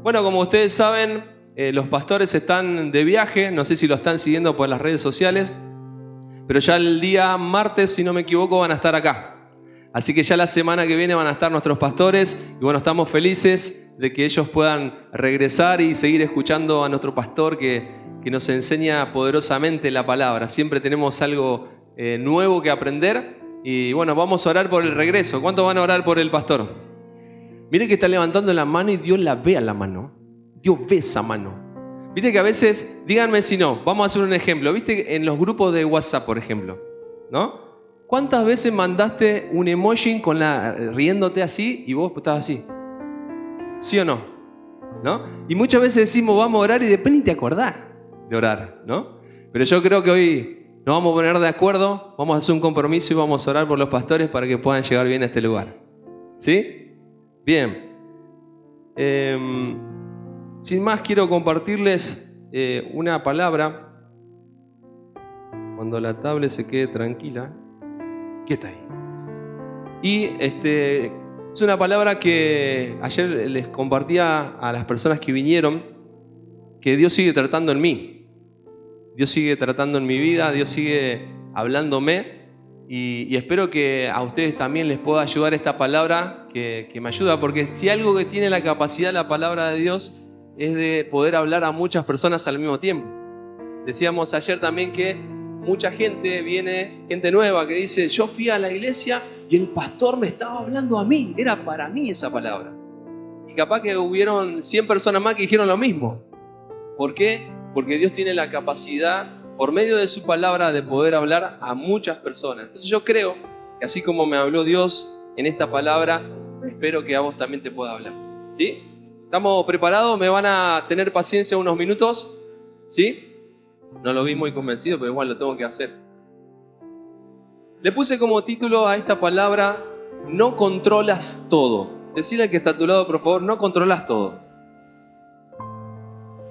Bueno, como ustedes saben, los pastores están de viaje, no sé si lo están siguiendo por las redes sociales, pero ya el día martes, si no me equivoco, van a estar acá. Así que ya la semana que viene van a estar nuestros pastores y bueno, estamos felices de que ellos puedan regresar y seguir escuchando a nuestro pastor que nos enseña poderosamente la palabra. Siempre tenemos algo nuevo que aprender y bueno, vamos a orar por el regreso. ¿Cuántos van a orar por el pastor? Mire que está levantando la mano y Dios la ve a la mano. Dios ve esa mano. Viste que a veces, díganme si no, vamos a hacer un ejemplo. Viste en los grupos de WhatsApp, por ejemplo, ¿no? ¿Cuántas veces mandaste un emoji con riéndote así y vos estabas así? ¿Sí o no? ¿No? Y muchas veces decimos vamos a orar y después ni te acordás de orar, ¿no? Pero yo creo que hoy nos vamos a poner de acuerdo, vamos a hacer un compromiso y vamos a orar por los pastores para que puedan llegar bien a este lugar. ¿Sí? Bien. Sin más, quiero compartirles una palabra. Cuando la tablet se quede tranquila. ¿Qué está ahí? Y es una palabra que ayer les compartía a las personas que vinieron, que Dios sigue tratando en mí. Dios sigue tratando en mi vida, Dios sigue hablándome. Y espero que a ustedes también les pueda ayudar esta palabra que me ayuda, porque si algo que tiene la capacidad la palabra de Dios es de poder hablar a muchas personas al mismo tiempo. Decíamos ayer también que mucha gente viene, gente nueva que dice, yo fui a la iglesia y el pastor me estaba hablando a mí, era para mí esa palabra. Y capaz que hubieron 100 personas más que dijeron lo mismo. ¿Por qué? Porque Dios tiene la capacidad por medio de su palabra de poder hablar a muchas personas. Entonces yo creo que así como me habló Dios en esta palabra, espero que a vos también te pueda hablar. ¿Sí? ¿Estamos preparados? ¿Me van a tener paciencia unos minutos? ¿Sí? No lo vi muy convencido, pero igual lo tengo que hacer. Le puse como título a esta palabra, no controlas todo. Decile al que está a tu lado, por favor, no controlas todo.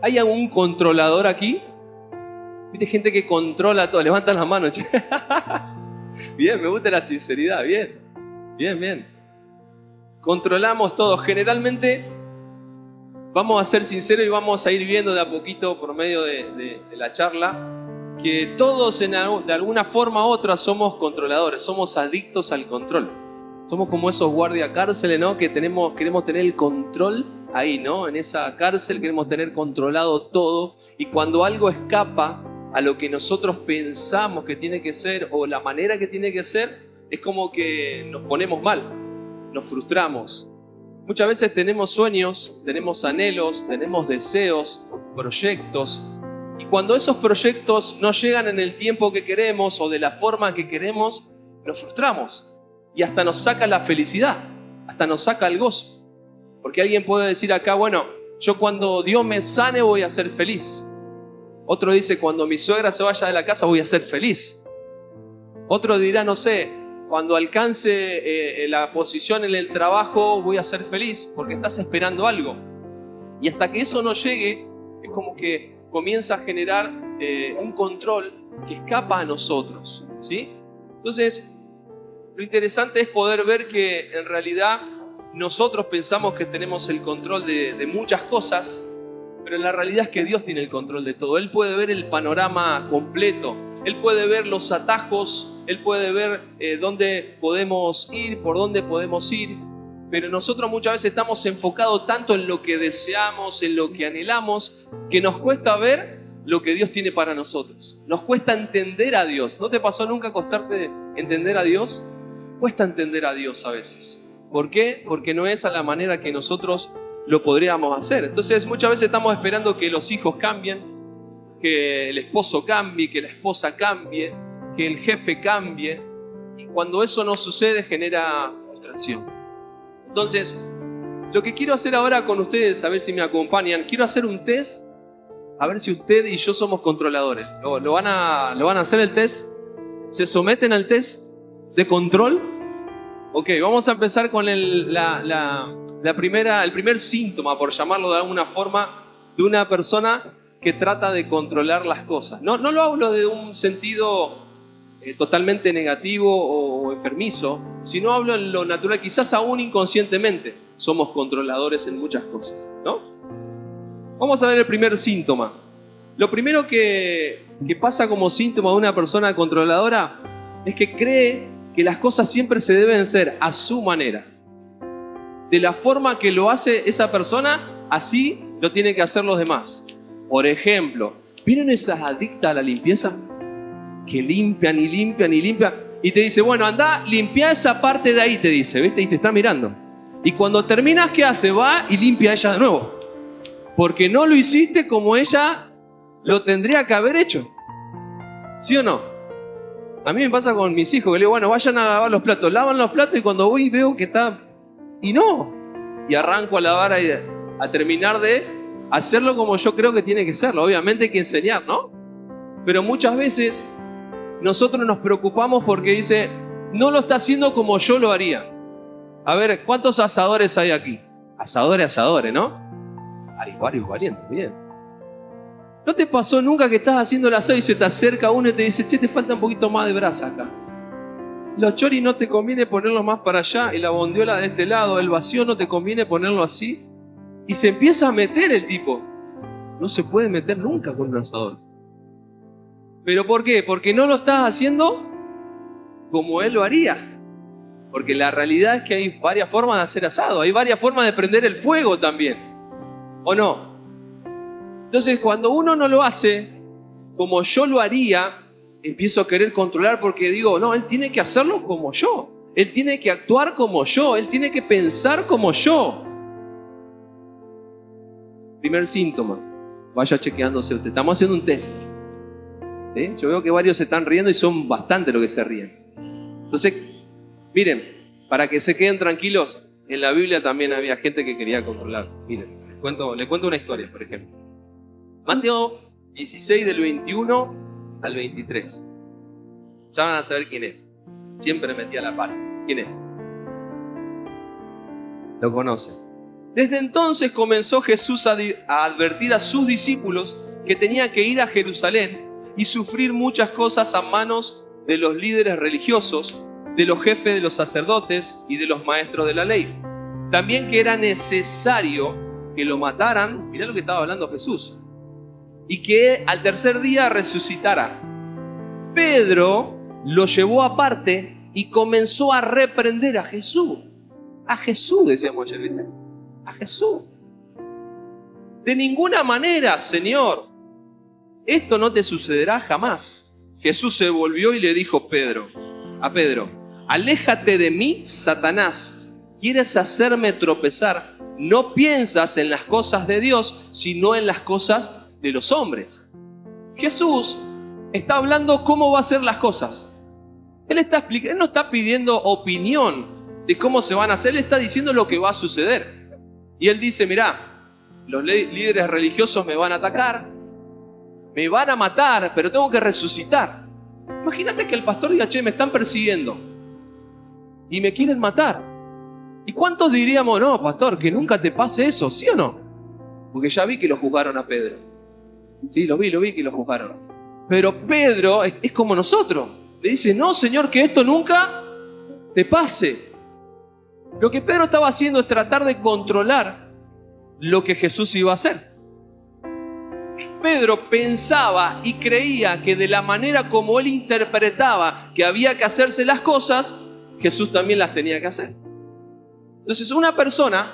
¿Hay algún controlador aquí? ¿Viste gente que controla todo? Levantan las manos. Bien, me gusta la sinceridad. Bien, bien, bien. Controlamos todo. Generalmente, vamos a ser sinceros y vamos a ir viendo de a poquito por medio de la charla que todos de alguna forma u otra somos controladores, somos adictos al control. Somos como esos guardiacárceles, ¿no? Que queremos tener el control ahí, ¿no? En esa cárcel queremos tener controlado todo y cuando algo escapa a lo que nosotros pensamos que tiene que ser o la manera que tiene que ser, es como que nos ponemos mal, nos frustramos. Muchas veces tenemos sueños, tenemos anhelos, tenemos deseos, proyectos, y cuando esos proyectos no llegan en el tiempo que queremos o de la forma que queremos, nos frustramos y hasta nos saca la felicidad, hasta nos saca el gozo. Porque alguien puede decir acá, bueno, yo cuando Dios me sane voy a ser feliz. Otro dice, cuando mi suegra se vaya de la casa voy a ser feliz. Otro dirá, no sé, cuando alcance la posición en el trabajo voy a ser feliz, porque estás esperando algo. Y hasta que eso no llegue, es como que comienza a generar un control que escapa a nosotros, ¿sí? Entonces, lo interesante es poder ver que en realidad nosotros pensamos que tenemos el control de muchas cosas, pero la realidad es que Dios tiene el control de todo. Él puede ver el panorama completo. Él puede ver los atajos. Él puede ver dónde podemos ir, por dónde podemos ir. Pero nosotros muchas veces estamos enfocados tanto en lo que deseamos, en lo que anhelamos, que nos cuesta ver lo que Dios tiene para nosotros. Nos cuesta entender a Dios. ¿No te pasó nunca costarte entender a Dios? Cuesta entender a Dios a veces. ¿Por qué? Porque no es a la manera que nosotros lo podríamos hacer. Entonces muchas veces estamos esperando que los hijos cambien, que el esposo cambie, que la esposa cambie, que el jefe cambie, y cuando eso no sucede genera frustración. Entonces, lo que quiero hacer ahora con ustedes, a ver si me acompañan, quiero hacer un test, a ver si usted y yo somos controladores. ¿Lo van a hacer el test? ¿Se someten al test de control? Ok, vamos a empezar con el primer síntoma, por llamarlo de alguna forma, de una persona que trata de controlar las cosas. No lo hablo de un sentido totalmente negativo o enfermizo, sino hablo en lo natural, quizás aún inconscientemente somos controladores en muchas cosas, ¿no? Vamos a ver el primer síntoma. Lo primero que pasa como síntoma de una persona controladora es que cree que las cosas siempre se deben hacer a su manera. De la forma que lo hace esa persona, así lo tienen que hacer los demás. Por ejemplo, ¿vieron esas adictas a la limpieza? Que limpian y limpian y limpian. Y te dice, bueno, anda, limpia esa parte de ahí, te dice, ¿viste? Y te está mirando. Y cuando terminas, ¿qué hace? Va y limpia ella de nuevo. Porque no lo hiciste como ella lo tendría que haber hecho. ¿Sí o no? A mí me pasa con mis hijos, que le digo, bueno, vayan a lavar los platos. Lavan los platos y cuando voy veo que está... Y no. Y arranco a lavar, a terminar de hacerlo como yo creo que tiene que serlo. Obviamente hay que enseñar, ¿no? Pero muchas veces nosotros nos preocupamos porque dice, no lo está haciendo como yo lo haría. A ver, ¿cuántos asadores hay aquí? Asadores, ¿no? Hay varios valientes, bien. ¿No te pasó nunca que estás haciendo el asado y se te acerca uno y te dice, che, te falta un poquito más de brasa acá? Los choris no te conviene ponerlo más para allá y la bondiola de este lado, el vacío no te conviene ponerlo así. Y se empieza a meter el tipo. No se puede meter nunca con un asador. ¿Pero por qué? Porque no lo estás haciendo como él lo haría. Porque la realidad es que hay varias formas de hacer asado, hay varias formas de prender el fuego también. ¿O no? Entonces, cuando uno no lo hace como yo lo haría, empiezo a querer controlar porque digo, no, él tiene que hacerlo como yo. Él tiene que actuar como yo. Él tiene que pensar como yo. Primer síntoma. Vaya chequeándose usted. Estamos haciendo un test. ¿Sí? Yo veo que varios se están riendo y son bastante los que se ríen. Entonces, miren, para que se queden tranquilos, en la Biblia también había gente que quería controlar. Miren, les cuento una historia, por ejemplo. Mateo 16 del 21 al 23. Ya van a saber quién es. Siempre metía la pala. ¿Quién es? Lo conocen. Desde entonces comenzó Jesús a advertir a sus discípulos que tenían que ir a Jerusalén y sufrir muchas cosas a manos de los líderes religiosos, de los jefes de los sacerdotes y de los maestros de la ley. También que era necesario que lo mataran, mirá lo que estaba hablando Jesús, y que al tercer día resucitara. Pedro lo llevó aparte y comenzó a reprender a Jesús. A Jesús, decíamos ayer, ¿viste? A Jesús. De ninguna manera, Señor, esto no te sucederá jamás. Jesús se volvió y le dijo a Pedro, aléjate de mí, Satanás. ¿Quieres hacerme tropezar? No piensas en las cosas de Dios, sino en las cosas de los hombres. Jesús está hablando cómo va a ser las cosas. Él no está pidiendo opinión de cómo se van a hacer, él está diciendo lo que va a suceder. Y él dice, mirá, los líderes religiosos me van a atacar, me van a matar, pero tengo que resucitar. Imagínate que el pastor diga, che, me están persiguiendo y me quieren matar. ¿Y cuántos diríamos, no, pastor, que nunca te pase eso? ¿Sí o no? Porque ya vi que lo juzgaron a Pedro. Sí, lo vi que lo juzgaron. Pero Pedro es como nosotros. Le dice, no, Señor, que esto nunca te pase. Lo que Pedro estaba haciendo es tratar de controlar lo que Jesús iba a hacer. Pedro pensaba y creía que de la manera como él interpretaba que había que hacerse las cosas, Jesús también las tenía que hacer. Entonces, una persona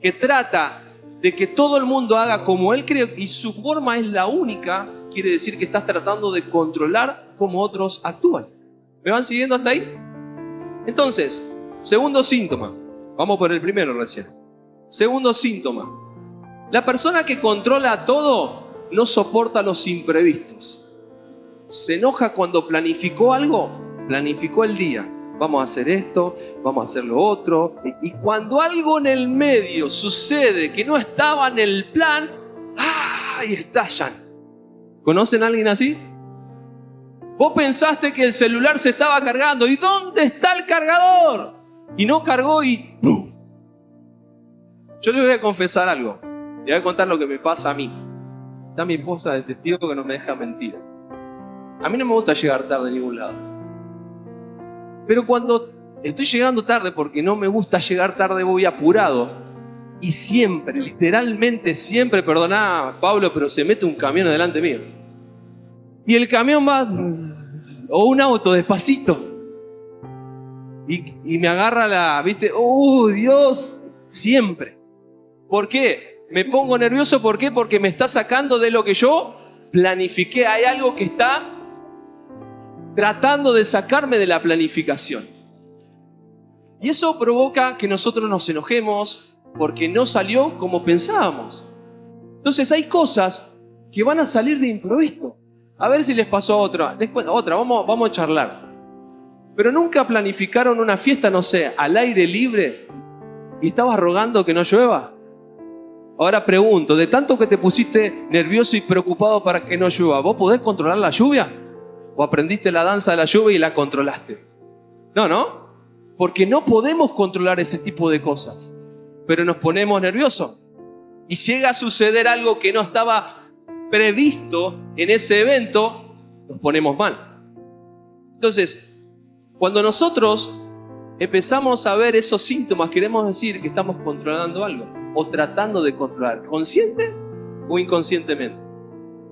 que trata de que todo el mundo haga como él cree y su forma es la única, quiere decir que estás tratando de controlar cómo otros actúan. ¿Me van siguiendo hasta ahí? Entonces, segundo síntoma. Vamos por el primero recién. Segundo síntoma. La persona que controla todo no soporta los imprevistos. Se enoja cuando planificó algo, planificó el día. Vamos a hacer esto, vamos a hacer lo otro. Y cuando algo en el medio sucede que no estaba en el plan, ¡ay! Estallan. ¿Conocen a alguien así? Vos pensaste que el celular se estaba cargando. ¿Y dónde está el cargador? Y no cargó y ¡pum! Yo les voy a confesar algo. Les voy a contar lo que me pasa a mí. Está mi esposa de testigo que no me deja mentir. A mí no me gusta llegar tarde a ningún lado. Pero cuando estoy llegando tarde, porque no me gusta llegar tarde, voy apurado. Y siempre, literalmente siempre, perdoná Pablo, pero se mete un camión delante mío. Y el camión va, o un auto despacito. Y me agarra ¿viste? ¡Oh, Dios! Siempre. ¿Por qué? Me pongo nervioso, ¿por qué? Porque me está sacando de lo que yo planifiqué. Hay algo que está tratando de sacarme de la planificación. Y eso provoca que nosotros nos enojemos porque no salió como pensábamos. Entonces hay cosas que van a salir de improviso. A ver si les pasó otra. Vamos a charlar. Pero nunca planificaron una fiesta, no sé, al aire libre y estabas rogando que no llueva. Ahora pregunto, de tanto que te pusiste nervioso y preocupado para que no llueva, ¿vos podés controlar la lluvia? ¿O aprendiste la danza de la lluvia y la controlaste? No. Porque no podemos controlar ese tipo de cosas. Pero nos ponemos nerviosos. Y si llega a suceder algo que no estaba previsto en ese evento, nos ponemos mal. Entonces, cuando nosotros empezamos a ver esos síntomas, queremos decir que estamos controlando algo o tratando de controlar, consciente o inconscientemente.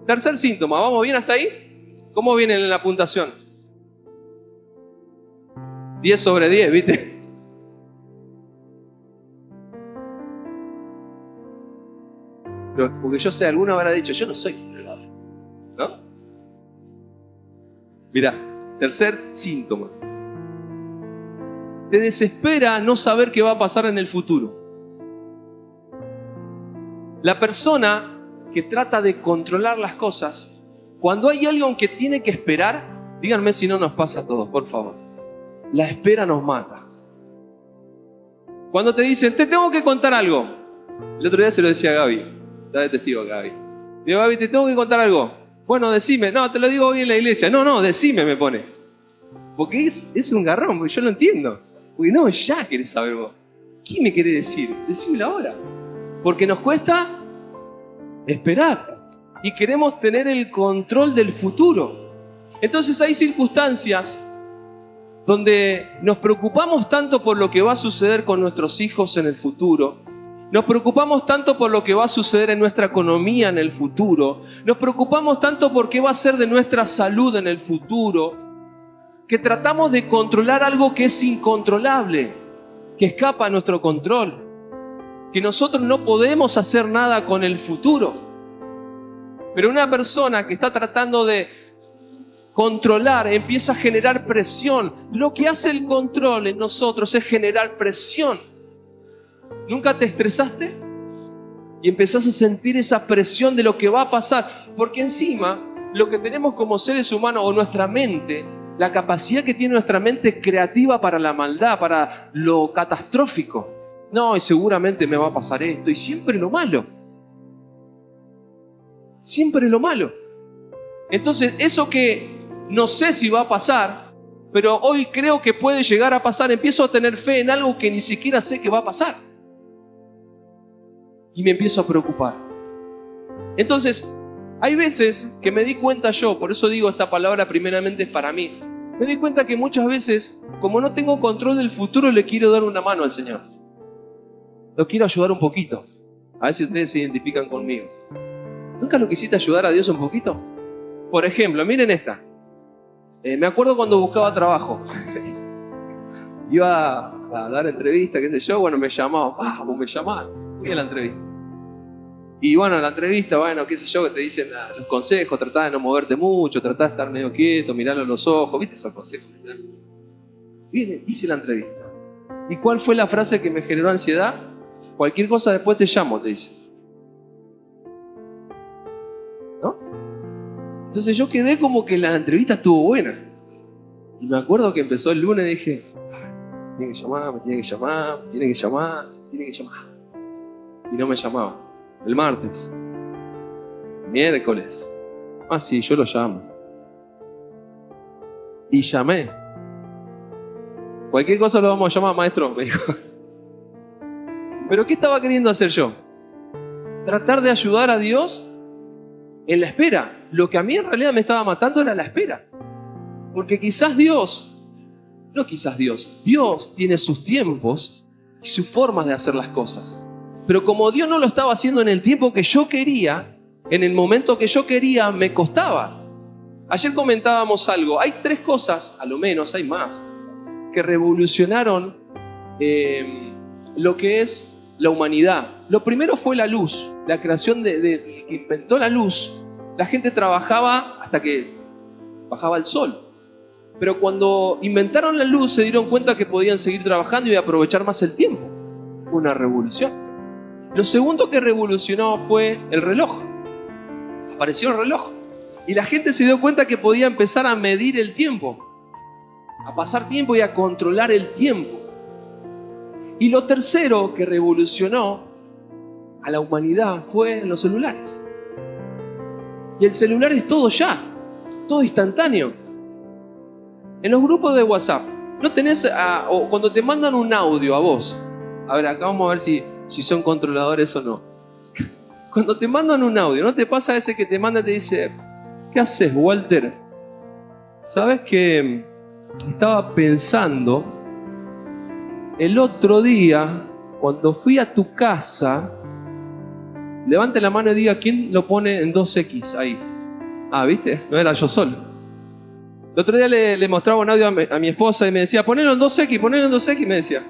Tercer síntoma, ¿vamos bien hasta ahí? ¿Cómo viene en la puntuación? 10 sobre 10, ¿viste? Pero porque yo sé, alguno habrá dicho, yo no soy controlador, ¿no? Mirá, tercer síntoma. Te desespera no saber qué va a pasar en el futuro. La persona que trata de controlar las cosas, cuando hay algo que tiene que esperar, díganme si no nos pasa a todos, por favor. La espera nos mata. Cuando te dicen, te tengo que contar algo. El otro día se lo decía a Gaby. Está de testigo Gaby. Digo, Gaby, te tengo que contar algo. Bueno, decime. No, te lo digo hoy en la iglesia. No, decime, me pone. Porque es un garrón, porque yo lo entiendo. Porque no, ya querés saber vos. ¿Qué me querés decir? Decímelo ahora. Porque nos cuesta esperar. Y queremos tener el control del futuro. Entonces hay circunstancias donde nos preocupamos tanto por lo que va a suceder con nuestros hijos en el futuro. Nos preocupamos tanto por lo que va a suceder en nuestra economía en el futuro. Nos preocupamos tanto por qué va a ser de nuestra salud en el futuro, que tratamos de controlar algo que es incontrolable, que escapa a nuestro control, que nosotros no podemos hacer nada con el futuro. Pero una persona que está tratando de controlar empieza a generar presión. Lo que hace el control en nosotros es generar presión. ¿Nunca te estresaste? Y empezás a sentir esa presión de lo que va a pasar. Porque encima, lo que tenemos como seres humanos o nuestra mente, la capacidad que tiene nuestra mente creativa para la maldad, para lo catastrófico. No, y seguramente me va a pasar esto. Y siempre lo malo. Siempre lo malo. Entonces, eso que no sé si va a pasar, pero hoy creo que puede llegar a pasar, empiezo a tener fe en algo que ni siquiera sé que va a pasar. Y me empiezo a preocupar. Entonces, hay veces que me di cuenta yo, por eso digo esta palabra primeramente es para mí, me di cuenta que muchas veces, como no tengo control del futuro, le quiero dar una mano al Señor. Lo quiero ayudar un poquito. A ver si ustedes se identifican conmigo. ¿Nunca lo quisiste ayudar a Dios un poquito? Por ejemplo, miren esta. Me acuerdo cuando buscaba trabajo. Iba a dar entrevista, qué sé yo, bueno, me llamaban. Me llamaban. Fui a la entrevista. Y bueno, en la entrevista, bueno, qué sé yo, que te dicen los consejos, tratá de no moverte mucho, tratá de estar medio quieto, mirarlo en los ojos, ¿viste esos consejos? Hice la entrevista. ¿Y cuál fue la frase que me generó ansiedad? Cualquier cosa después te llamo, te dice. ¿No? Entonces yo quedé como que la entrevista estuvo buena. Y me acuerdo que empezó el lunes y dije, tiene que llamar, me tiene que llamar, tiene que llamar, tiene que llamar. Y no me llamaba. El martes, miércoles. Sí, yo lo llamo. Y llamé. Cualquier cosa lo vamos a llamar, maestro, me dijo. ¿Pero qué estaba queriendo hacer yo? Tratar de ayudar a Dios en la espera. Lo que a mí en realidad me estaba matando era la espera. Porque Dios tiene sus tiempos y sus formas de hacer las cosas. Pero como Dios no lo estaba haciendo en el tiempo que yo quería, en el momento que yo quería, me costaba. Ayer comentábamos algo. Hay 3 cosas, a lo menos hay más, que revolucionaron lo que es la humanidad. Lo primero fue la luz, la creación que inventó la luz. La gente trabajaba hasta que bajaba el sol. Pero cuando inventaron la luz se dieron cuenta que podían seguir trabajando y aprovechar más el tiempo. Fue una revolución. Lo segundo que revolucionó fue el reloj. Apareció el reloj. Y la gente se dio cuenta que podía empezar a medir el tiempo, a pasar tiempo y a controlar el tiempo. Y lo tercero que revolucionó a la humanidad fue los celulares. Y el celular es todo ya, todo instantáneo. En los grupos de WhatsApp, no tenés, o cuando te mandan un audio a vos, a ver, acá vamos a ver si son controladores o no. Cuando te mandan un audio, ¿no te pasa ese que te manda y te dice: ¿qué haces, Walter? ¿Sabes que estaba pensando el otro día, cuando fui a tu casa? Levante la mano y diga quién lo pone en 2X ahí. Ah, ¿viste? No era yo solo. El otro día le mostraba un audio a mi esposa y me decía: ponelo en 2X, ponelo en 2X, me decía.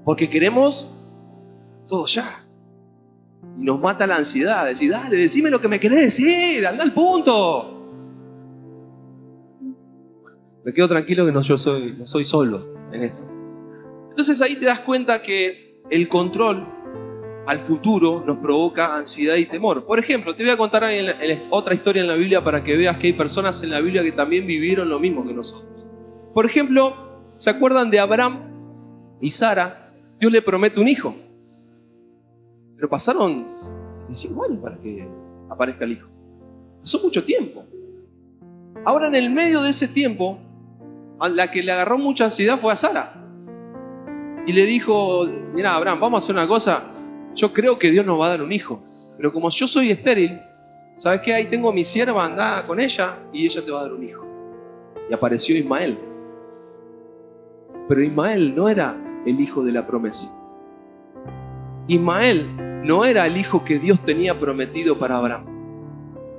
Porque queremos todo ya. Y nos mata la ansiedad. Decir: dale, decime lo que me querés decir, anda al punto. Me quedo tranquilo que no soy solo en esto. Entonces ahí te das cuenta que el control al futuro nos provoca ansiedad y temor. Por ejemplo, te voy a contar otra historia en la Biblia para que veas que hay personas en la Biblia que también vivieron lo mismo que nosotros. Por ejemplo, ¿se acuerdan de Abraham y Sara? Dios le promete un hijo. Pero pasaron 25 años para que aparezca el hijo. Pasó mucho tiempo. Ahora, en el medio de ese tiempo, a la que le agarró mucha ansiedad fue a Sara. Y le dijo: mira, Abraham, vamos a hacer una cosa. Yo creo que Dios nos va a dar un hijo. Pero como yo soy estéril, ¿sabes qué? Ahí tengo a mi sierva, anda con ella y ella te va a dar un hijo. Y apareció Ismael. Pero Ismael no era el hijo de la promesa. Ismael no era el hijo que Dios tenía prometido para Abraham.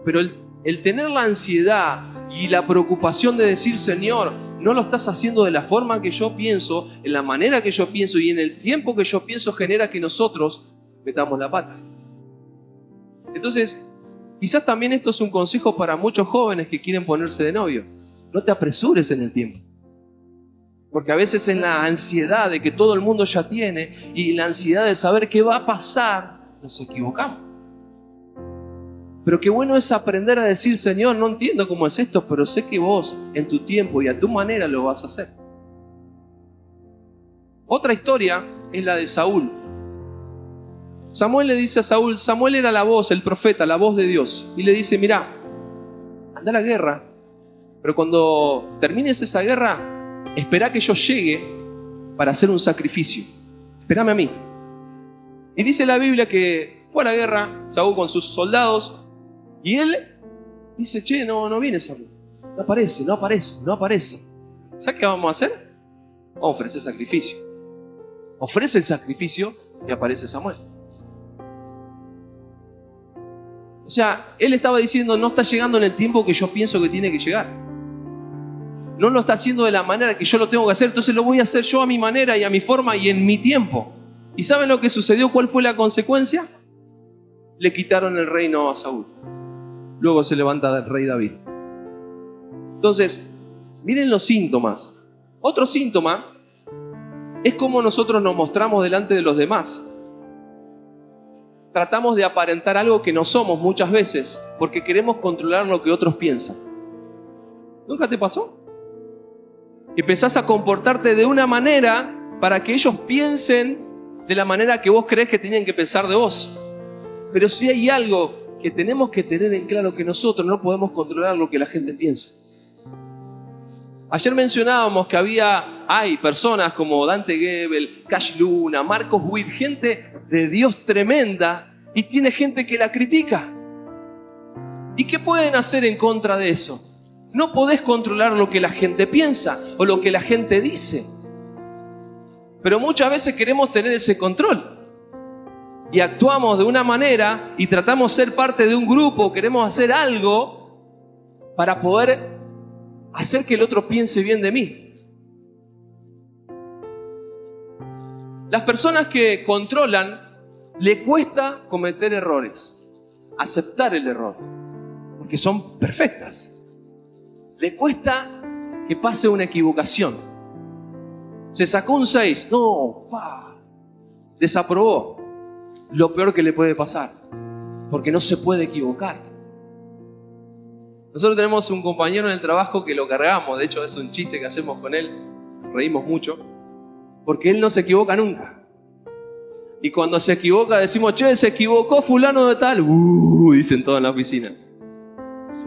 Pero el tener la ansiedad y la preocupación de decir: Señor, no lo estás haciendo de la forma que yo pienso, en la manera que yo pienso y en el tiempo que yo pienso, genera que nosotros metamos la pata. Entonces, quizás también esto es un consejo para muchos jóvenes que quieren ponerse de novio. No te apresures en el tiempo. Porque a veces en la ansiedad de que todo el mundo ya tiene y la ansiedad de saber qué va a pasar, nos equivocamos. Pero qué bueno es aprender a decir: Señor, no entiendo cómo es esto, pero sé que vos en tu tiempo y a tu manera lo vas a hacer. Otra historia es la de Saúl. Samuel le dice a Saúl, Samuel era la voz, el profeta, la voz de Dios. Y le dice: mira, anda a la guerra, pero cuando termines esa guerra, espera que yo llegue para hacer un sacrificio. Espérame a mí. Y dice la Biblia que fue a la guerra Saúl con sus soldados y él dice: che, no viene Saúl. No aparece. ¿Sabes qué vamos a hacer? Vamos a ofrecer sacrificio. Ofrece el sacrificio y aparece Samuel. O sea, él estaba diciendo: no está llegando en el tiempo que yo pienso que tiene que llegar. No lo está haciendo de la manera que yo lo tengo que hacer, entonces lo voy a hacer yo a mi manera y a mi forma y en mi tiempo. ¿Y saben lo que sucedió? ¿Cuál fue la consecuencia? Le quitaron el reino a Saúl. Luego se levanta el rey David. Entonces, miren los síntomas. Otro síntoma es cómo nosotros nos mostramos delante de los demás. Tratamos de aparentar algo que no somos muchas veces porque queremos controlar lo que otros piensan. ¿Nunca te pasó? Empezás a comportarte de una manera para que ellos piensen de la manera que vos creés que tienen que pensar de vos. Pero si hay algo que tenemos que tener en claro, que nosotros no podemos controlar lo que la gente piensa. Ayer mencionábamos que hay personas como Dante Gebel, Cash Luna, Marcos Witt, gente de Dios tremenda, y tiene gente que la critica. ¿Y qué pueden hacer en contra de eso? No podés controlar lo que la gente piensa o lo que la gente dice. Pero muchas veces queremos tener ese control. Y actuamos de una manera y tratamos de ser parte de un grupo, queremos hacer algo para poder hacer que el otro piense bien de mí. Las personas que controlan, le cuesta cometer errores, aceptar el error, porque son perfectas. Le cuesta que pase una equivocación. Se sacó un 6, no, desaprobó. Lo peor que le puede pasar, porque no se puede equivocar. Nosotros tenemos un compañero en el trabajo que lo cargamos, de hecho es un chiste que hacemos con él, reímos mucho, porque él no se equivoca nunca. Y cuando se equivoca decimos, che, se equivocó fulano de tal, dicen todos en la oficina.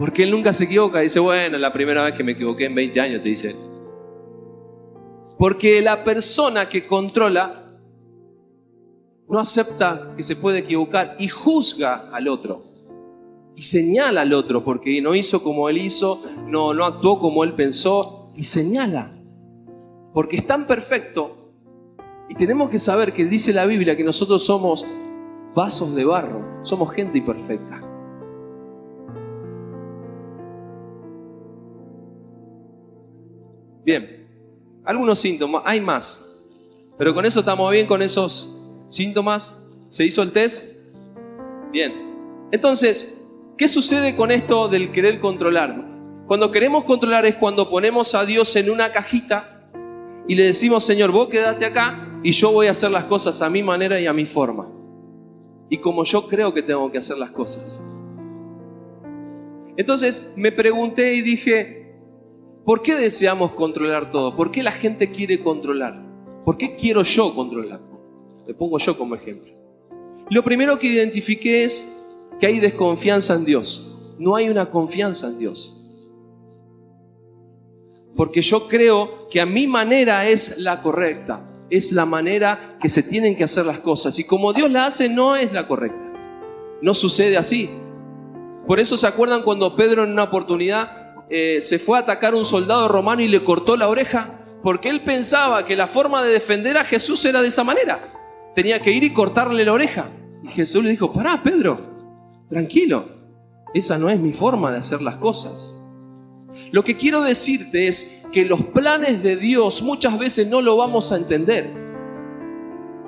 Porque él nunca se equivoca, dice, bueno, la primera vez que me equivoqué en 20 años, te dice él. Porque la persona que controla no acepta que se puede equivocar y juzga al otro. Y señala al otro porque no hizo como él hizo, no actuó como él pensó. Y señala. Porque es tan perfecto. Y tenemos que saber que dice la Biblia que nosotros somos vasos de barro. Somos gente imperfecta. Bien. Algunos síntomas. Hay más. Pero con eso estamos bien, con esos síntomas. ¿Se hizo el test? Bien. Entonces, ¿qué sucede con esto del querer controlar? Cuando queremos controlar es cuando ponemos a Dios en una cajita y le decimos, Señor, vos quedate acá y yo voy a hacer las cosas a mi manera y a mi forma. Y como yo creo que tengo que hacer las cosas. Entonces me pregunté y dije, ¿por qué deseamos controlar todo? ¿Por qué la gente quiere controlar? ¿Por qué quiero yo controlar? Le pongo yo como ejemplo. Lo primero que identifiqué es que hay desconfianza en Dios. No hay una confianza en Dios. Porque yo creo que a mi manera es la correcta. Es la manera que se tienen que hacer las cosas. Y como Dios la hace, no es la correcta. No sucede así. Por eso se acuerdan cuando Pedro en una oportunidad se fue a atacar a un soldado romano y le cortó la oreja. Porque él pensaba que la forma de defender a Jesús era de esa manera. Tenía que ir y cortarle la oreja. Y Jesús le dijo, pará, Pedro, tranquilo. Esa no es mi forma de hacer las cosas. Lo que quiero decirte es que los planes de Dios muchas veces no lo vamos a entender.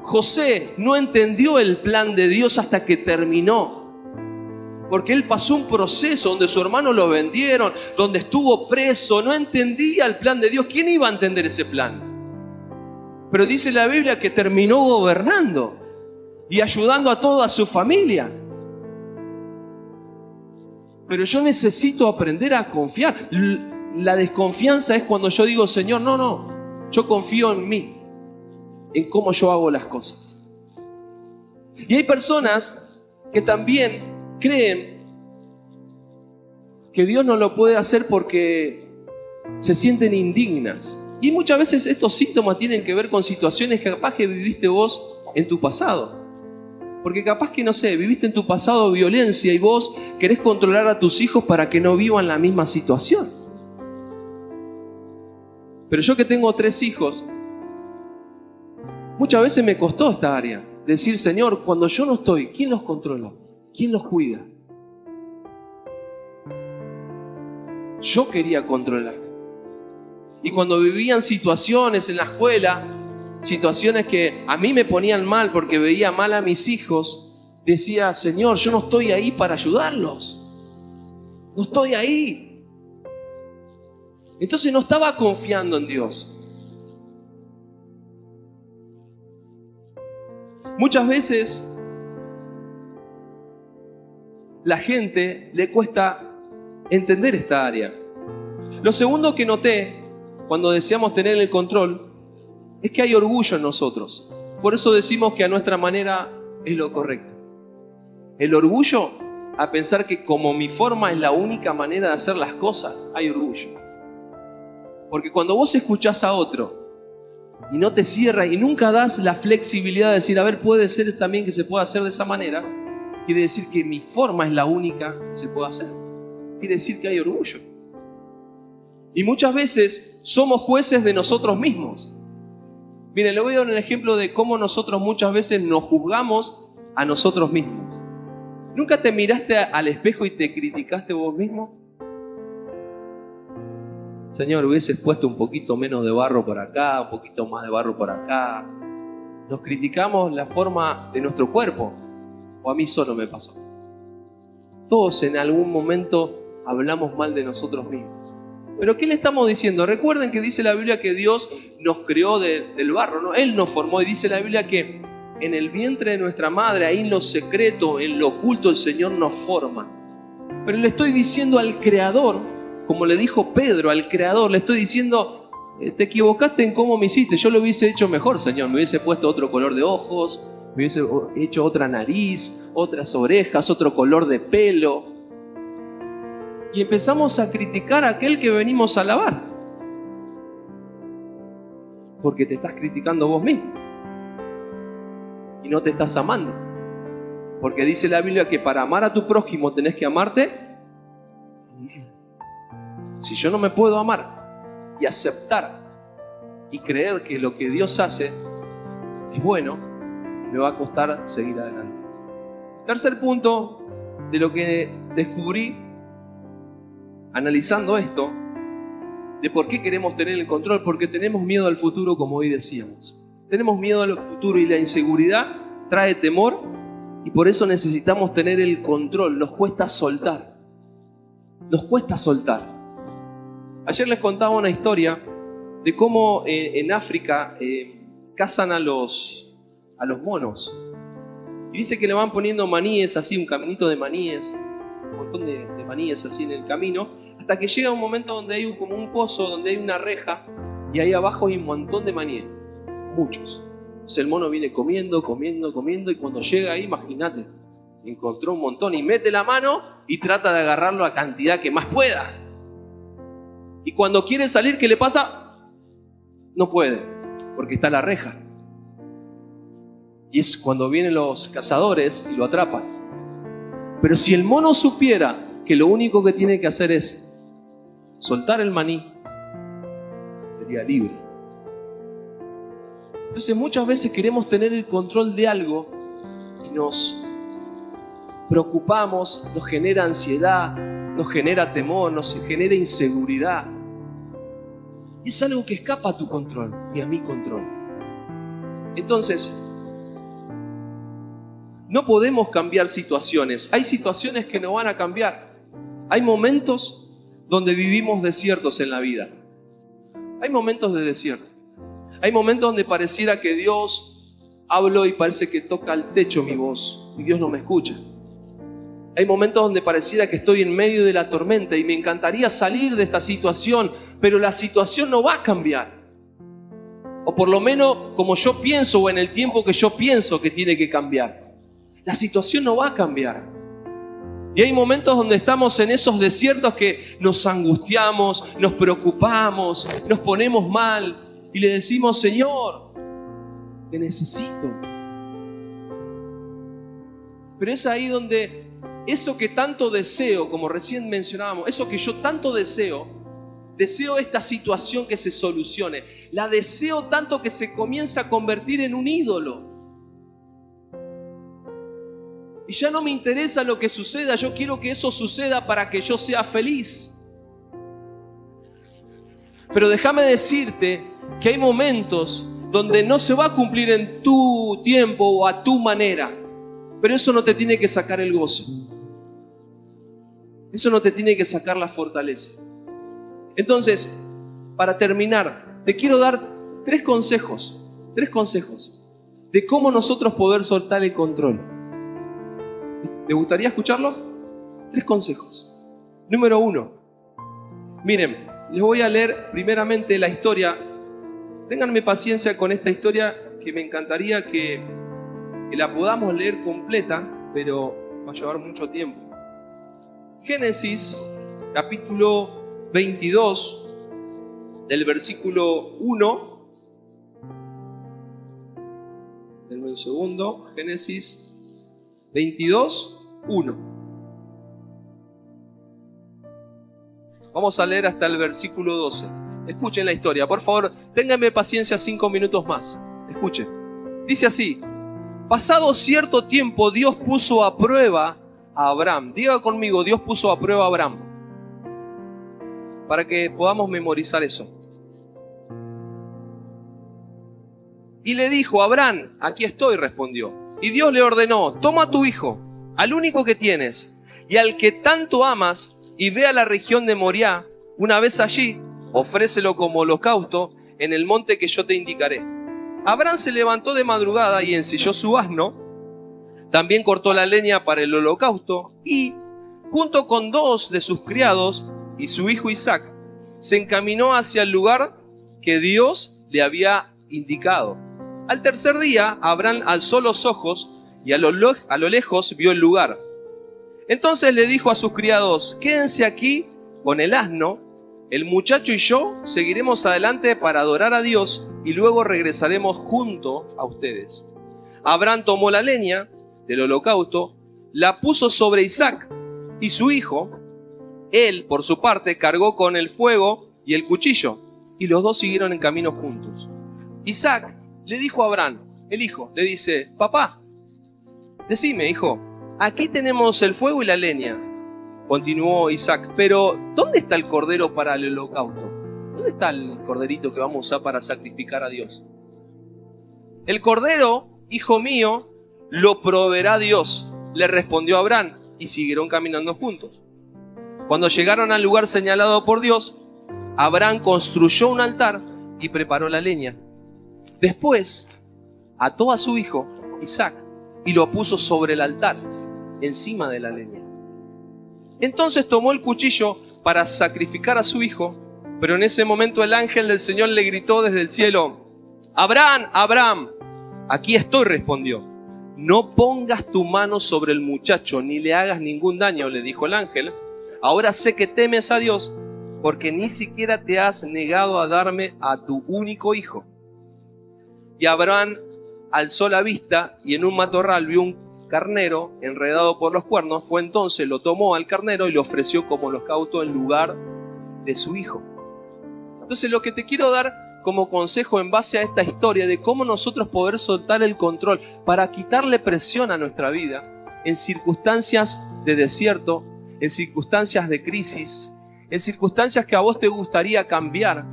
José no entendió el plan de Dios hasta que terminó. Porque él pasó un proceso donde su hermano lo vendieron, donde estuvo preso, no entendía el plan de Dios. ¿Quién iba a entender ese plan? Pero dice la Biblia que terminó gobernando y ayudando a toda su familia. Pero yo necesito aprender a confiar. La desconfianza es cuando yo digo, Señor, no, yo confío en mí, en cómo yo hago las cosas. Y hay personas que también creen que Dios no lo puede hacer porque se sienten indignas. Y muchas veces estos síntomas tienen que ver con situaciones que capaz que viviste vos en tu pasado. Porque capaz que, no sé, viviste en tu pasado violencia y vos querés controlar a tus hijos para que no vivan la misma situación. Pero yo que tengo 3 hijos, muchas veces me costó esta área. Decir, Señor, cuando yo no estoy, ¿quién los controla? ¿Quién los cuida? Yo quería controlar. Y cuando vivían situaciones en la escuela, situaciones que a mí me ponían mal porque veía mal a mis hijos, decía, Señor, yo no estoy ahí para ayudarlos. No estoy ahí. Entonces no estaba confiando en Dios. Muchas veces la gente le cuesta entender esta área. Lo segundo que noté cuando deseamos tener el control es que hay orgullo en nosotros. Por eso decimos que a nuestra manera es lo correcto. El orgullo, a pensar que como mi forma es la única manera de hacer las cosas, hay orgullo. Porque cuando vos escuchás a otro y no te cierras y nunca das la flexibilidad de decir, a ver, puede ser también que se pueda hacer de esa manera, quiere decir que mi forma es la única que se puede hacer. Quiere decir que hay orgullo. Y muchas veces somos jueces de nosotros mismos. Miren, le voy a dar un ejemplo de cómo nosotros muchas veces nos juzgamos a nosotros mismos. ¿Nunca te miraste al espejo y te criticaste vos mismo? Señor, hubieses puesto un poquito menos de barro por acá, un poquito más de barro por acá. Nos criticamos la forma de nuestro cuerpo. O a mí solo me pasó. Todos en algún momento hablamos mal de nosotros mismos. ¿Pero qué le estamos diciendo? Recuerden que dice la Biblia que Dios nos creó del barro, ¿no? Él nos formó, y dice la Biblia que en el vientre de nuestra madre, ahí en lo secreto, en lo oculto, el Señor nos forma. Pero le estoy diciendo al Creador, como le dijo Pedro al Creador, le estoy diciendo, te equivocaste en cómo me hiciste, yo lo hubiese hecho mejor, Señor, me hubiese puesto otro color de ojos, me hubiese hecho otra nariz, otras orejas, otro color de pelo. Y empezamos a criticar a aquel que venimos a alabar. Porque te estás criticando vos mismo. Y no te estás amando. Porque dice la Biblia que para amar a tu prójimo tenés que amarte. Si yo no me puedo amar y aceptar y creer que lo que Dios hace es bueno, me va a costar seguir adelante. Tercer punto de lo que descubrí analizando esto, de por qué queremos tener el control, porque tenemos miedo al futuro, como hoy decíamos. Tenemos miedo al futuro y la inseguridad trae temor, y por eso necesitamos tener el control. Nos cuesta soltar. Nos cuesta soltar. Ayer les contaba una historia de cómo en África cazan a los monos. Y dice que le van poniendo maníes así, un caminito de maníes, un montón de maníes así en el camino, hasta que llega un momento donde hay como un pozo, donde hay una reja, y ahí abajo hay un montón de maníes, muchos. Entonces el mono viene comiendo, y cuando llega ahí, imagínate, encontró un montón y mete la mano y trata de agarrarlo a cantidad que más pueda. Y cuando quiere salir, ¿qué le pasa? No puede, porque está la reja. Y es cuando vienen los cazadores y lo atrapan. Pero si el mono supiera que lo único que tiene que hacer es soltar el maní, sería libre. Entonces muchas veces queremos tener el control de algo y nos preocupamos, nos genera ansiedad, nos genera temor, nos genera inseguridad. Y es algo que escapa a tu control y a mi control. Entonces, no podemos cambiar situaciones. Hay situaciones que no van a cambiar. Hay momentos donde vivimos desiertos en la vida. Hay momentos de desierto. Hay momentos donde pareciera que Dios hablo y parece que toca el techo mi voz y Dios no me escucha. Hay momentos donde pareciera que estoy en medio de la tormenta y me encantaría salir de esta situación, pero la situación no va a cambiar. O por lo menos como yo pienso o en el tiempo que yo pienso que tiene que cambiar. La situación no va a cambiar. Y hay momentos donde estamos en esos desiertos que nos angustiamos, nos preocupamos, nos ponemos mal y le decimos, Señor, te necesito. Pero es ahí donde eso que tanto deseo, como recién mencionábamos, eso que yo tanto deseo esta situación que se solucione. La deseo tanto que se comienza a convertir en un ídolo. Y ya no me interesa lo que suceda, yo quiero que eso suceda para que yo sea feliz. Pero déjame decirte que hay momentos donde no se va a cumplir en tu tiempo o a tu manera. Pero eso no te tiene que sacar el gozo. Eso no te tiene que sacar la fortaleza. Entonces, para terminar, te quiero dar tres consejos de cómo nosotros poder soltar el control. ¿Te gustaría escucharlos? 3 consejos. Número 1. Miren, les voy a leer primeramente la historia. Ténganme paciencia con esta historia que me encantaría que la podamos leer completa, pero va a llevar mucho tiempo. Génesis, capítulo 22, del versículo 1. Denme un segundo. Génesis 22, 1. Vamos a leer hasta el versículo 12. Escuchen la historia, por favor, ténganme paciencia 5 minutos más. Escuchen. Dice así: pasado cierto tiempo, Dios puso a prueba a Abraham. Diga conmigo, Dios puso a prueba a Abraham. Para que podamos memorizar eso. Y le dijo: Abraham, aquí estoy, respondió. Y Dios le ordenó: toma a tu hijo, al único que tienes, y al que tanto amas, y ve a la región de Moriah. Una vez allí, ofrécelo como holocausto en el monte que yo te indicaré. Abraham se levantó de madrugada y ensilló su asno. También cortó la leña para el holocausto y, junto con 2 de sus criados y su hijo Isaac, se encaminó hacia el lugar que Dios le había indicado. Al tercer día, Abraham alzó los ojos y a lo lejos vio el lugar. Entonces le dijo a sus criados: quédense aquí con el asno, el muchacho y yo seguiremos adelante para adorar a Dios y luego regresaremos junto a ustedes. Abraham tomó la leña del holocausto, la puso sobre Isaac y su hijo. Él, por su parte, cargó con el fuego y el cuchillo, y los dos siguieron en camino juntos. Isaac le dijo a Abraham, el hijo, le dice: papá, decime, hijo, aquí tenemos el fuego y la leña. Continuó Isaac: pero ¿dónde está el cordero para el holocausto? ¿Dónde está el corderito que vamos a usar para sacrificar a Dios? El cordero, hijo mío, lo proveerá Dios, le respondió Abraham, y siguieron caminando juntos. Cuando llegaron al lugar señalado por Dios, Abraham construyó un altar y preparó la leña. Después ató a su hijo, Isaac, y lo puso sobre el altar, encima de la leña. Entonces tomó el cuchillo para sacrificar a su hijo, pero en ese momento el ángel del Señor le gritó desde el cielo: Abraham, Abraham. Aquí estoy, respondió. No pongas tu mano sobre el muchacho, ni le hagas ningún daño, le dijo el ángel. Ahora sé que temes a Dios, porque ni siquiera te has negado a darme a tu único hijo. Y Abraham alzó la vista y en un matorral vio un carnero enredado por los cuernos. Fue entonces, lo tomó al carnero y lo ofreció como holocausto en lugar de su hijo. Entonces, lo que te quiero dar como consejo en base a esta historia de cómo nosotros poder soltar el control para quitarle presión a nuestra vida en circunstancias de desierto, en circunstancias de crisis, en circunstancias que a vos te gustaría cambiar,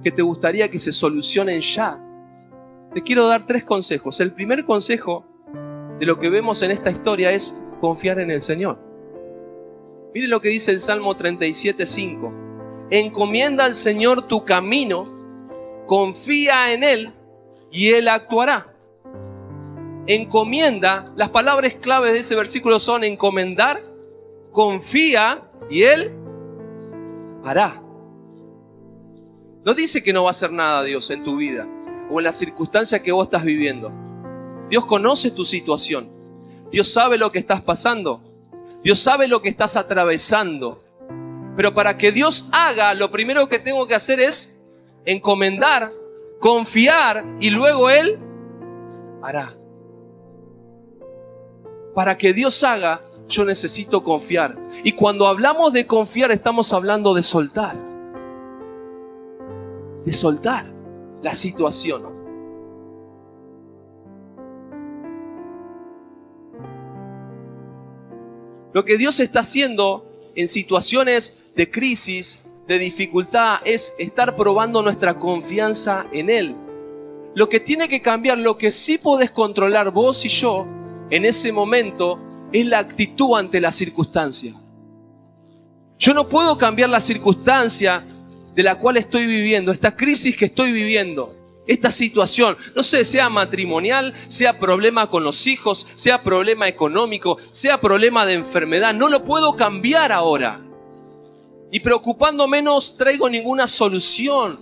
que te gustaría que se solucionen ya. Te quiero dar 3 consejos. El primer consejo de lo que vemos en esta historia es confiar en el Señor. Mire lo que dice el Salmo 37:5. Encomienda al Señor tu camino, confía en Él y Él actuará. Encomienda, las palabras claves de ese versículo son encomendar, confía y Él hará. No dice que no va a hacer nada Dios en tu vida o en la circunstancia que vos estás viviendo. Dios conoce tu situación. Dios sabe lo que estás pasando. Dios sabe lo que estás atravesando. Pero para que Dios haga, lo primero que tengo que hacer es encomendar, confiar y luego Él hará. Para que Dios haga, yo necesito confiar. Y cuando hablamos de confiar, estamos hablando de soltar. De soltar la situación. Lo que Dios está haciendo en situaciones de crisis, de dificultad, es estar probando nuestra confianza en Él. Lo que tiene que cambiar, lo que sí podés controlar vos y yo en ese momento, es la actitud ante la circunstancia. Yo no puedo cambiar la circunstancia de la cual estoy viviendo, esta crisis que estoy viviendo, esta situación, no sé, sea matrimonial, sea problema con los hijos, sea problema económico, sea problema de enfermedad, no lo puedo cambiar ahora. Y preocupándome no traigo ninguna solución,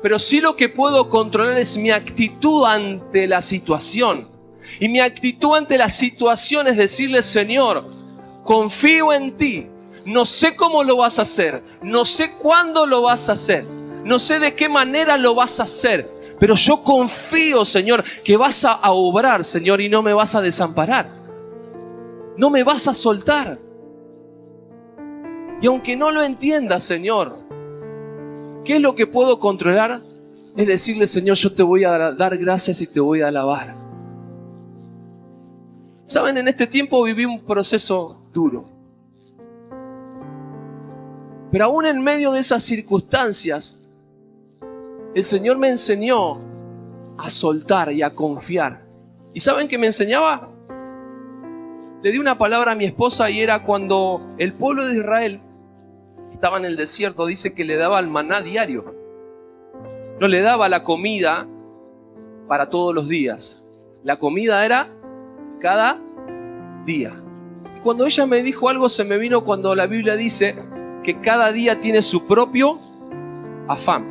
pero sí lo que puedo controlar es mi actitud ante la situación. Y mi actitud ante la situación es decirle: Señor, confío en ti. No sé cómo lo vas a hacer, no sé cuándo lo vas a hacer, no sé de qué manera lo vas a hacer, pero yo confío, Señor, que vas a obrar, Señor, y no me vas a desamparar. No me vas a soltar. Y aunque no lo entienda, Señor, ¿Qué es lo que puedo controlar? Es decirle, Señor, yo te voy a dar gracias y te voy a alabar. Saben, en este tiempo viví un proceso duro. Pero aún en medio de esas circunstancias, el Señor me enseñó a soltar y a confiar. ¿Y saben qué me enseñaba? Le di una palabra a mi esposa y era cuando el pueblo de Israel estaba en el desierto, dice que le daba el maná diario. No le daba la comida para todos los días. La comida era cada día. Y cuando ella me dijo algo, se me vino cuando la Biblia dice que cada día tiene su propio afán.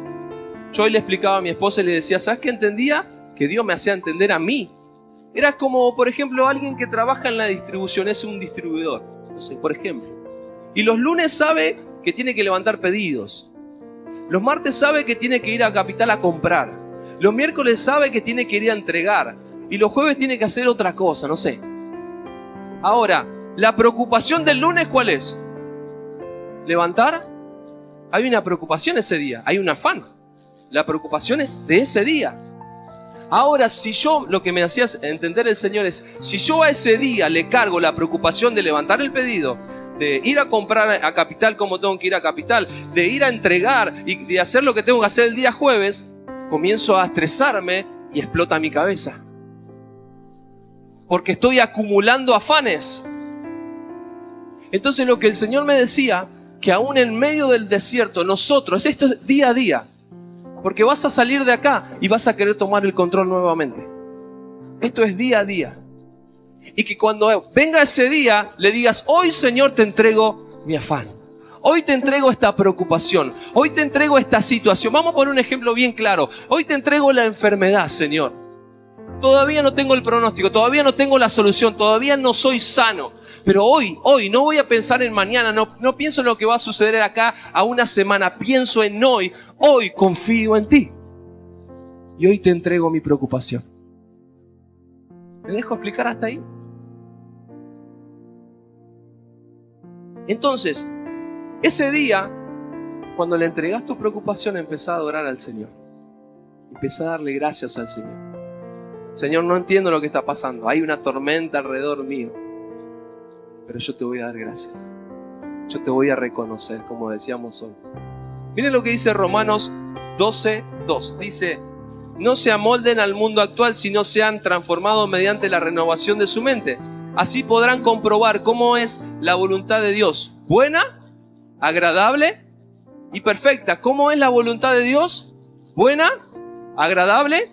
Yo hoy le explicaba a mi esposa y le decía, ¿sabes qué entendía? Que Dios me hacía entender a mí. Era como, por ejemplo, alguien que trabaja en la distribución, es un distribuidor, no sé, por ejemplo. Y los lunes sabe que tiene que levantar pedidos. Los martes sabe que tiene que ir a Capital a comprar. Los miércoles sabe que tiene que ir a entregar. Y los jueves tiene que hacer otra cosa, no sé. Ahora, la preocupación del lunes, ¿cuál es? ¿Levantar? Hay una preocupación ese día, hay un afán. La preocupación es de ese día. Ahora, si yo, lo que me hacía entender el Señor es, si yo a ese día le cargo la preocupación de levantar el pedido, de ir a comprar a Capital como tengo que ir a Capital, de ir a entregar y de hacer lo que tengo que hacer el día jueves, comienzo a estresarme y explota mi cabeza. Porque estoy acumulando afanes. Entonces lo que el Señor me decía, que aún en medio del desierto, nosotros, esto es día a día, porque vas a salir de acá y vas a querer tomar el control nuevamente. Esto es día a día. Y que cuando venga ese día, le digas, hoy Señor te entrego mi afán. Hoy te entrego esta preocupación. Hoy te entrego esta situación. Vamos a poner un ejemplo bien claro. Hoy te entrego la enfermedad, Señor. Todavía no tengo el pronóstico, todavía no tengo la solución, todavía no soy sano. Pero hoy, no voy a pensar en mañana, no pienso en lo que va a suceder acá a una semana, pienso en hoy. Hoy confío en ti. Y hoy te entrego mi preocupación. ¿Me dejo explicar hasta ahí? Entonces, ese día, cuando le entregas tu preocupación, empezá a adorar al Señor. Empezá a darle gracias al Señor. Señor, no entiendo lo que está pasando. Hay una tormenta alrededor mío. Pero yo te voy a dar gracias. Yo te voy a reconocer, como decíamos hoy. Miren lo que dice Romanos 12:2. Dice, no se amolden al mundo actual, sino sean transformados mediante la renovación de su mente. Así podrán comprobar cómo es la voluntad de Dios. Buena, agradable y perfecta. ¿Cómo es la voluntad de Dios? Buena, agradable.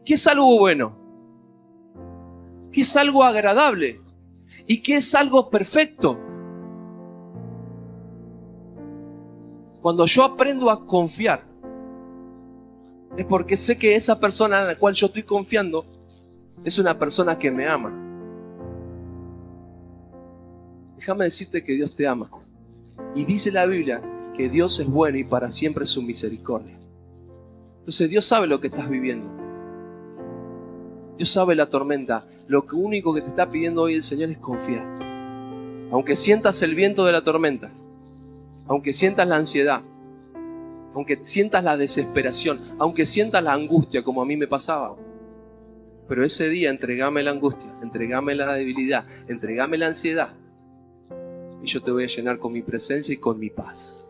¿Qué es algo bueno? ¿Qué es algo agradable? ¿Y qué es algo perfecto? Cuando yo aprendo a confiar, es porque sé que esa persona en la cual yo estoy confiando es una persona que me ama. Déjame decirte que Dios te ama. Y dice la Biblia que Dios es bueno y para siempre es su misericordia. Entonces Dios sabe lo que estás viviendo. Dios sabe la tormenta. Lo único que te está pidiendo hoy el Señor es confiar. Aunque sientas el viento de la tormenta, aunque sientas la ansiedad, aunque sientas la desesperación, aunque sientas la angustia como a mí me pasaba. Pero ese día entregame la angustia, entregame la debilidad, entregame la ansiedad. Y yo te voy a llenar con mi presencia y con mi paz.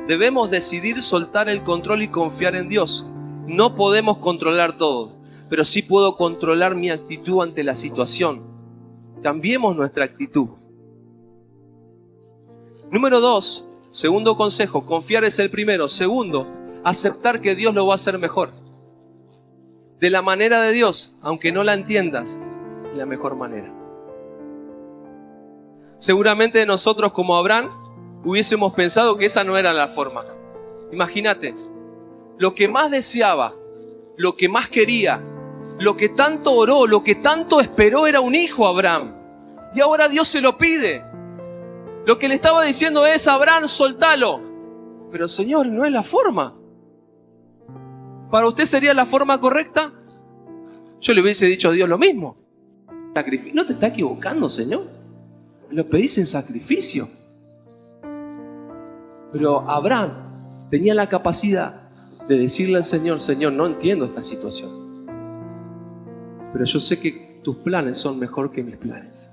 Debemos decidir soltar el control y confiar en Dios. No podemos controlar todo, pero sí puedo controlar mi actitud ante la situación. Cambiemos nuestra actitud. Número 2, segundo consejo, confiar es el primero. Segundo, aceptar que Dios lo va a hacer mejor. De la manera de Dios, aunque no la entiendas, de la mejor manera. Seguramente nosotros como Abraham hubiésemos pensado que esa no era la forma. Imagínate, lo que más deseaba, lo que más quería, lo que tanto oró, lo que tanto esperó era un hijo, Abraham. Y ahora Dios se lo pide. Lo que le estaba diciendo es, Abraham, soltalo. Pero Señor, no es la forma. ¿Para usted sería la forma correcta? Yo le hubiese dicho a Dios lo mismo. ¿No te está equivocando, Señor? lo pedís en sacrificio. Pero Abraham tenía la capacidad de decirle al Señor, Señor, no entiendo esta situación, pero yo sé que tus planes son mejor que mis planes.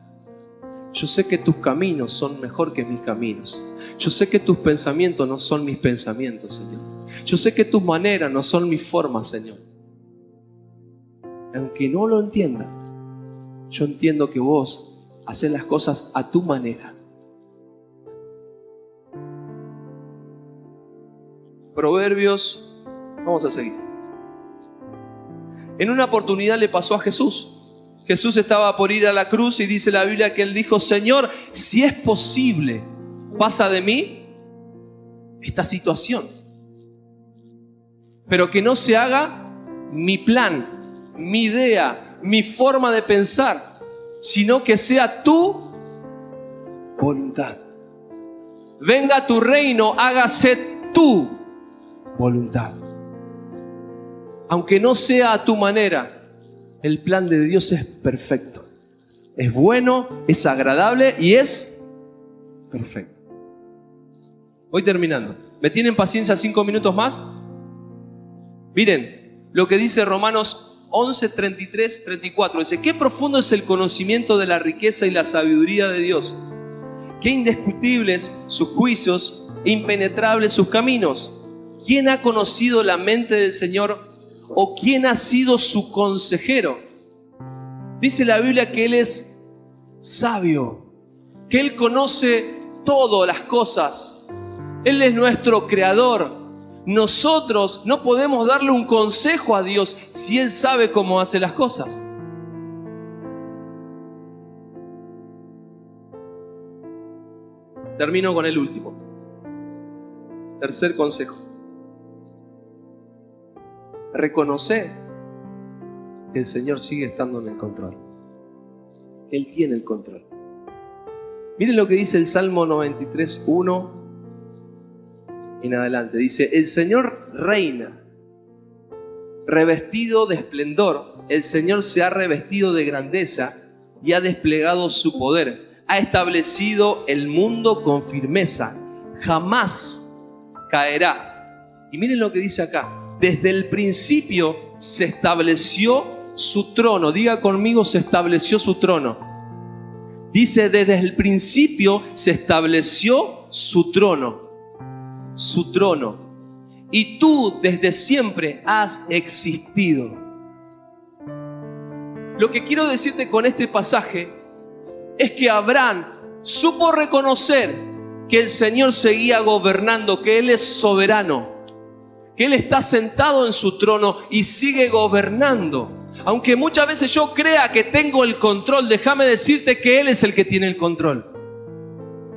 Yo sé que tus caminos son mejor que mis caminos. Yo sé que tus pensamientos no son mis pensamientos, Señor. Yo sé que tus maneras no son mis formas, Señor. Aunque no lo entienda, yo entiendo que vos haces las cosas a tu manera. Proverbios, vamos a seguir. En una oportunidad le pasó a Jesús. Jesús estaba por ir a la cruz y dice la Biblia que él dijo, Señor, si es posible, pasa de mí esta situación. Pero que no se haga mi plan, mi idea, mi forma de pensar, sino que sea tu voluntad. Venga tu reino, hágase tu voluntad. Aunque no sea a tu manera, el plan de Dios es perfecto. Es bueno, es agradable y es perfecto. Voy terminando. ¿Me tienen paciencia 5 minutos más? Miren lo que dice Romanos 11, 33, 34. Dice, qué profundo es el conocimiento de la riqueza y la sabiduría de Dios. Qué indiscutibles sus juicios e impenetrables sus caminos. ¿Quién ha conocido la mente del Señor? ¿O quién ha sido su consejero? Dice la Biblia que Él es sabio, que Él conoce todas las cosas. Él es nuestro creador. Nosotros no podemos darle un consejo a Dios si Él sabe cómo hace las cosas. Termino con el último. Tercer consejo. Reconoce que el Señor sigue estando en el control. Él tiene el control. Miren lo que dice el Salmo 93, 1 en adelante. Dice, el Señor reina, revestido de esplendor. El Señor se ha revestido de grandeza y ha desplegado su poder. Ha establecido el mundo con firmeza. Jamás caerá. Y miren lo que dice acá. Desde el principio se estableció su trono. Diga conmigo, se estableció su trono. Dice, desde el principio se estableció su trono. Su trono. Y tú desde siempre has existido. Lo que quiero decirte con este pasaje es que Abraham supo reconocer que el Señor seguía gobernando, que Él es soberano, que Él está sentado en su trono y sigue gobernando. Aunque muchas veces yo crea que tengo el control, déjame decirte que Él es el que tiene el control.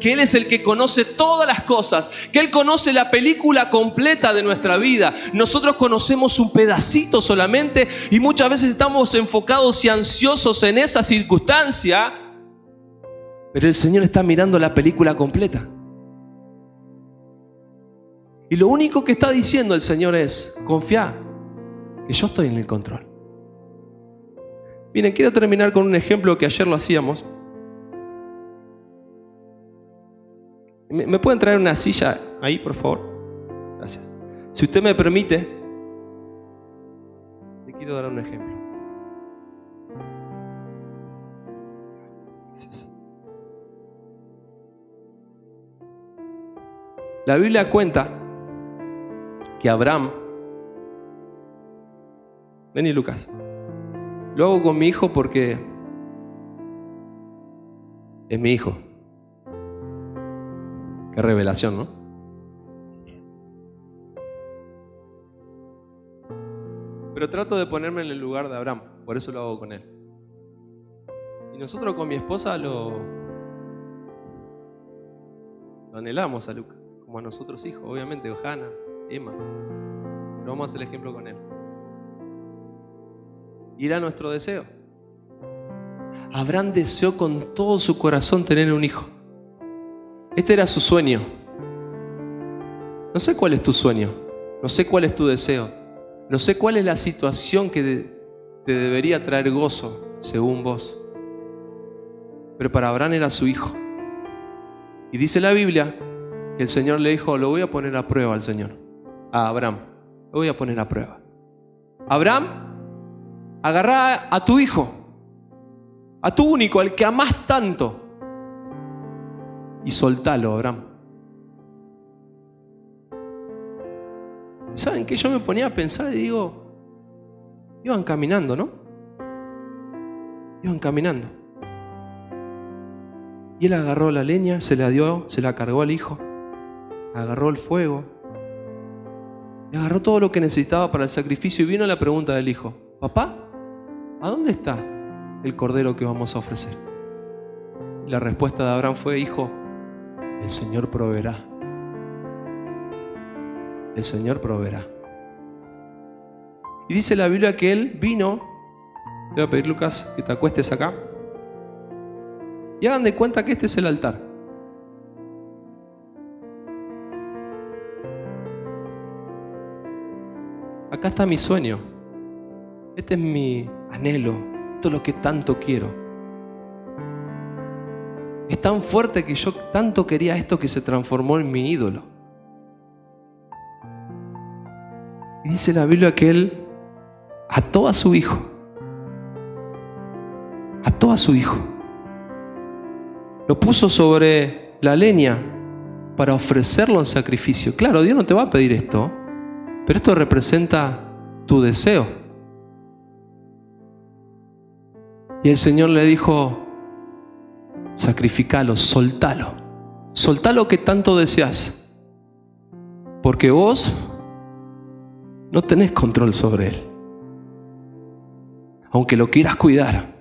Que Él es el que conoce todas las cosas, que Él conoce la película completa de nuestra vida. Nosotros conocemos un pedacito solamente y muchas veces estamos enfocados y ansiosos en esa circunstancia, pero el Señor está mirando la película completa. Y lo único que está diciendo el Señor es, confía que yo estoy en el control. Miren, quiero terminar con un ejemplo que ayer lo hacíamos. ¿Me pueden traer una silla ahí, por favor? Gracias. Si usted me permite, le quiero dar un ejemplo. Gracias. La Biblia cuenta que Abraham, vení Lucas, lo hago con mi hijo porque es mi hijo. Qué revelación, ¿no? Pero trato de ponerme en el lugar de Abraham, por eso lo hago con él. Y nosotros con mi esposa lo anhelamos a Lucas, como a nosotros hijos, obviamente, Johanna, Emma. Pero vamos a hacer el ejemplo con él. Y era nuestro deseo. Abraham deseó con todo su corazón tener un hijo. Este era su sueño. No sé cuál es tu sueño, no sé cuál es tu deseo, no sé cuál es la situación que te debería traer gozo según vos. Pero para Abraham era su hijo. Y dice la Biblia que el Señor le dijo, lo voy a poner a prueba al Señor, a Abraham, lo voy a poner a prueba. Abraham, agarrá a tu hijo, a tu único, al que amás tanto, y soltalo, Abraham. ¿Saben qué? Yo me ponía a pensar y digo, iban caminando, ¿no? Iban caminando. Y él agarró la leña, se la dio, se la cargó al hijo, agarró el fuego, y agarró todo lo que necesitaba para el sacrificio. Y vino la pregunta del hijo, papá, ¿a dónde está el cordero que vamos a ofrecer? Y la respuesta de Abraham fue, hijo, el Señor proveerá. El Señor proveerá. Y dice la Biblia que él vino. Le voy a pedir, Lucas, que te acuestes acá. Y hagan de cuenta que este es el altar. Acá está mi sueño. Este es mi anhelo. Esto es lo que tanto quiero. Es tan fuerte que yo tanto quería esto que se transformó en mi ídolo. Y dice la Biblia que él ató a su hijo. Ató a su hijo. Lo puso sobre la leña para ofrecerlo en sacrificio. Claro, Dios no te va a pedir esto, pero esto representa tu deseo. Y el Señor le dijo, sacrificalo, soltalo. Soltá lo que tanto deseas. Porque vos no tenés control sobre él. Aunque lo quieras cuidar,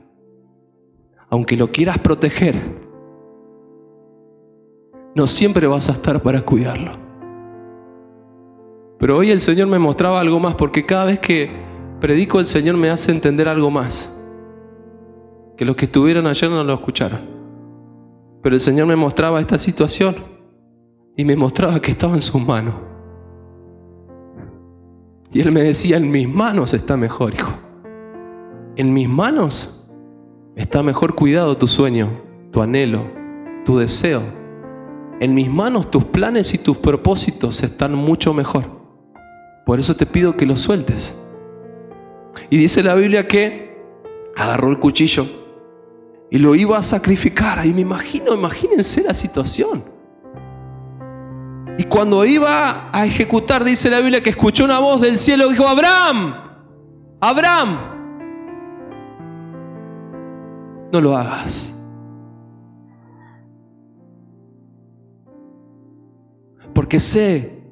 aunque lo quieras proteger, no siempre vas a estar para cuidarlo. Pero hoy el Señor me mostraba algo más, porque cada vez que predico el Señor me hace entender algo más, que los que estuvieron ayer no lo escucharon. Pero el Señor me mostraba esta situación y me mostraba que estaba en sus manos. Y Él me decía, en mis manos está mejor, hijo. En mis manos está mejor cuidado tu sueño, tu anhelo, tu deseo. En mis manos tus planes y tus propósitos están mucho mejor. Por eso te pido que los sueltes. Y dice la Biblia que agarró el cuchillo y lo iba a sacrificar. Y imagínense la situación. Y cuando iba a ejecutar, dice la Biblia que escuchó una voz del cielo que dijo, Abraham, Abraham, no lo hagas. Porque sé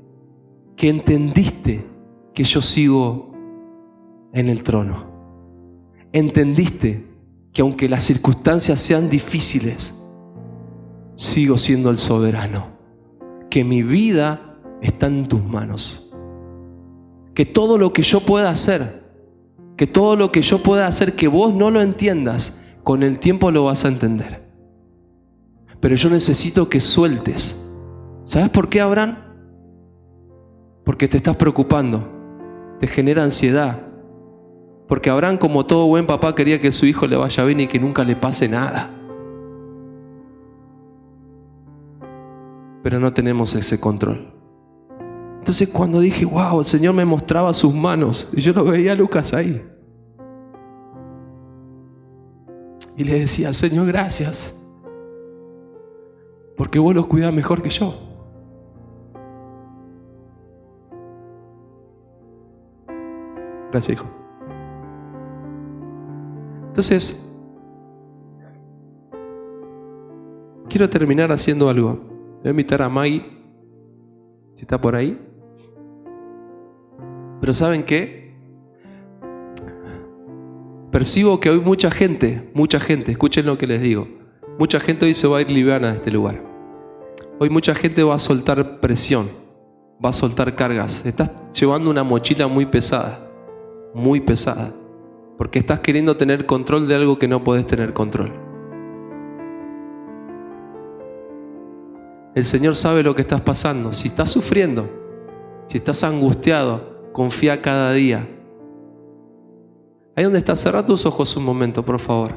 que entendiste que yo sigo en el trono. Entendiste que aunque las circunstancias sean difíciles, sigo siendo el soberano. Que mi vida está en tus manos. Que todo lo que yo pueda hacer, que vos no lo entiendas, con el tiempo lo vas a entender. Pero yo necesito que sueltes. ¿Sabes por qué, Abraham? Porque te estás preocupando, te genera ansiedad. Porque Abraham, como todo buen papá, quería que su hijo le vaya bien y que nunca le pase nada. Pero no tenemos ese control. Entonces cuando dije, wow, el Señor me mostraba sus manos, y yo lo veía a Lucas ahí. Y le decía, Señor, gracias, porque vos los cuidás mejor que yo. Gracias, hijo. Entonces, quiero terminar haciendo algo. Voy a invitar a Maggie, si está por ahí. Pero ¿saben qué? Percibo que hoy mucha gente, escuchen lo que les digo, mucha gente hoy se va a ir liviana de este lugar. Hoy mucha gente va a soltar presión, va a soltar cargas. Estás llevando una mochila muy pesada, porque estás queriendo tener control de algo que no podés tener control. El Señor sabe lo que estás pasando. Si estás sufriendo, si estás angustiado, confía cada día. Ahí donde estás, cerrá tus ojos un momento, por favor.